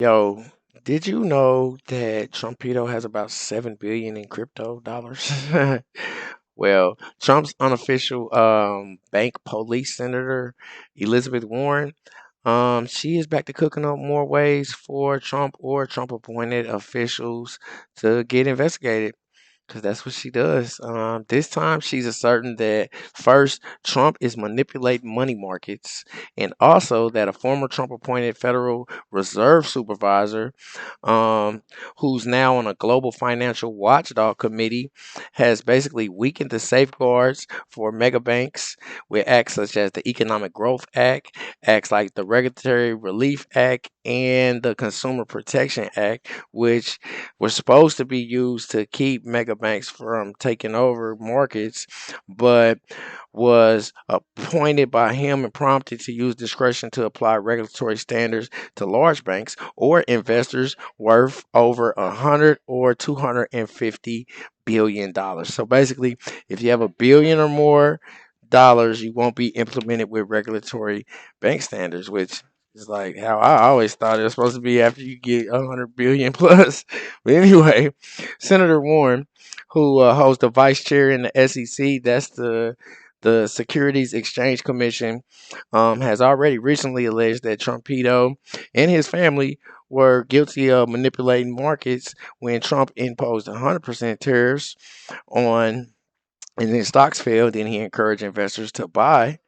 Yo, did you know that Trumpito has about 7 billion in crypto dollars? Well, Trump's unofficial bank police senator, Elizabeth Warren, she is back to cooking up more ways for Trump or Trump appointed officials to get investigated. Because that's what she does. This time, she's asserting that first, Trump is manipulating money markets, and also that a former Trump appointed Federal Reserve supervisor, um, who's now on a global financial watchdog committee, has basically weakened the safeguards for mega banks with acts such as the Economic Growth Act, acts like the Regulatory Relief Act, and the Consumer Protection Act, which were supposed to be used to keep mega banks from taking over markets, but was appointed by him and prompted to use discretion to apply regulatory standards to large banks or investors worth over 100 or 250 billion dollars. So basically, if you have a billion or more dollars, you won't be implemented with regulatory bank standards, which is like how I always thought it was supposed to be after you get 100 billion plus. But anyway, Senator Warren, who holds the vice chair in the SEC, that's the Securities Exchange Commission, has already recently alleged that Trumpito and his family were guilty of manipulating markets when Trump imposed 100% tariffs on, and then stocks fell. Then he encouraged investors to buy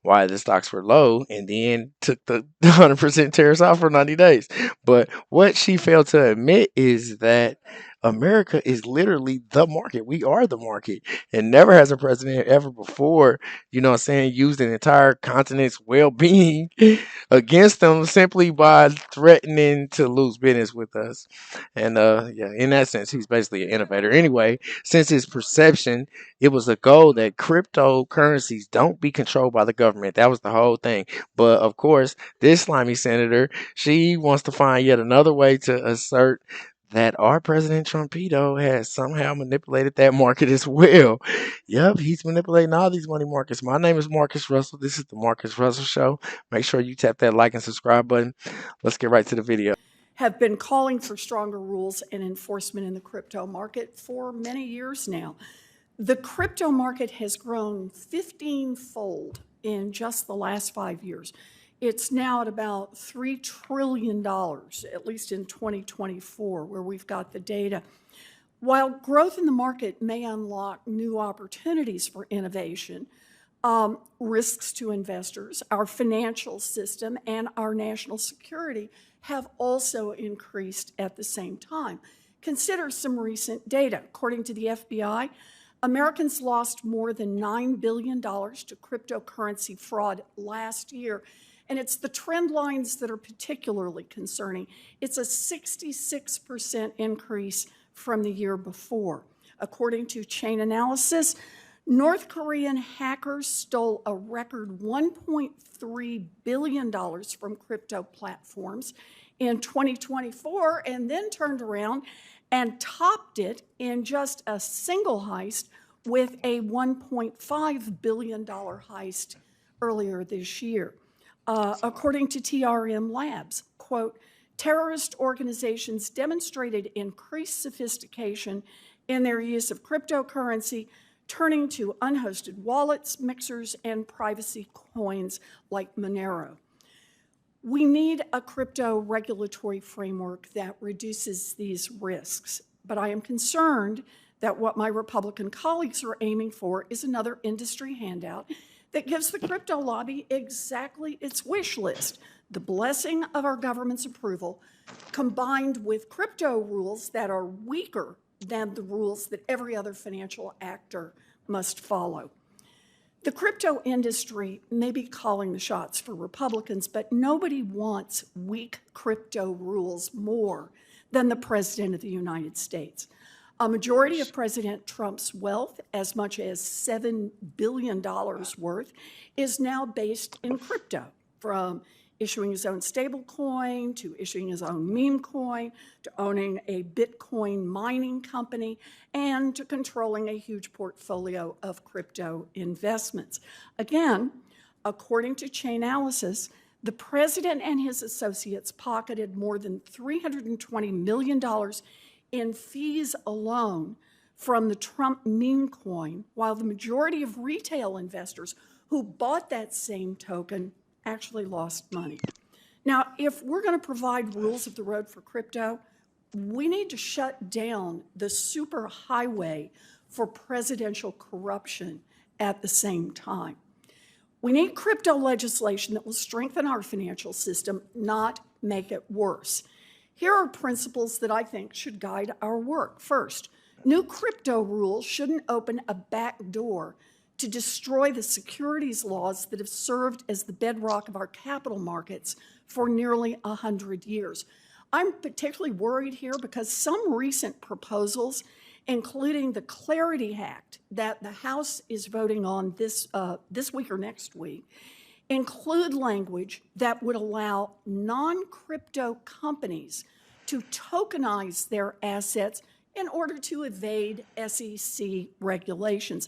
while the stocks were low, and then took the 100% tariffs off for 90 days. But what she failed to admit is that America is literally the market. We are the market. And never has a president ever before, used an entire continent's well being against them simply by threatening to lose business with us. And yeah, in that sense, he's basically an innovator. Anyway, since his perception, it was a goal that cryptocurrencies don't be controlled by the government. That was the whole thing. But of course, this slimy senator, she wants to find yet another way to assert that our President Trumpito has somehow manipulated that market as well. Yep, he's manipulating all these money markets. My name is Marcus Russell. This is the Marcus Russell Show. Make sure you tap that like and subscribe button. Let's get right to the video. Have been calling for stronger rules and enforcement in the crypto market for many years now. The crypto market has grown 15-fold in just the last 5 years. It's now at about $3 trillion, at least in 2024, where we've got the data. While growth in the market may unlock new opportunities for innovation, risks to investors, our financial system, and our national security have also increased at the same time. Consider some recent data. According to the FBI, Americans lost more than $9 billion to cryptocurrency fraud last year. And it's the trend lines that are particularly concerning. It's a 66% increase from the year before. According to Chain Analysis, North Korean hackers stole a record $1.3 billion from crypto platforms in 2024 and then turned around and topped it in just a single heist with a $1.5 billion heist earlier this year. According to TRM Labs, quote, terrorist organizations demonstrated increased sophistication in their use of cryptocurrency, turning to unhosted wallets, mixers, and privacy coins like Monero. We need a crypto regulatory framework that reduces these risks, but I am concerned that what my Republican colleagues are aiming for is another industry handout that gives the crypto lobby exactly its wish list, the blessing of our government's approval, combined with crypto rules that are weaker than the rules that every other financial actor must follow. The crypto industry may be calling the shots for Republicans, but nobody wants weak crypto rules more than the President of the United States. A majority of President Trump's wealth, as much as $7 billion worth, is now based in crypto, from issuing his own stable coin, to issuing his own meme coin, to owning a Bitcoin mining company, and to controlling a huge portfolio of crypto investments. Again, according to Chainalysis, The president and his associates pocketed more than $320 million in fees alone from the Trump meme coin, while the majority of retail investors who bought that same token actually lost money. Now, if we're going to provide rules of the road for crypto, we need to shut down the super highway for presidential corruption at the same time. We need crypto legislation that will strengthen our financial system, not make it worse. Here are principles that I think should guide our work. First, new crypto rules shouldn't open a back door to destroy the securities laws that have served as the bedrock of our capital markets for nearly 100 years. I'm particularly worried here because some recent proposals, including the Clarity Act that the House is voting on this week or next week, include language that would allow non-crypto companies to tokenize their assets in order to evade SEC regulations.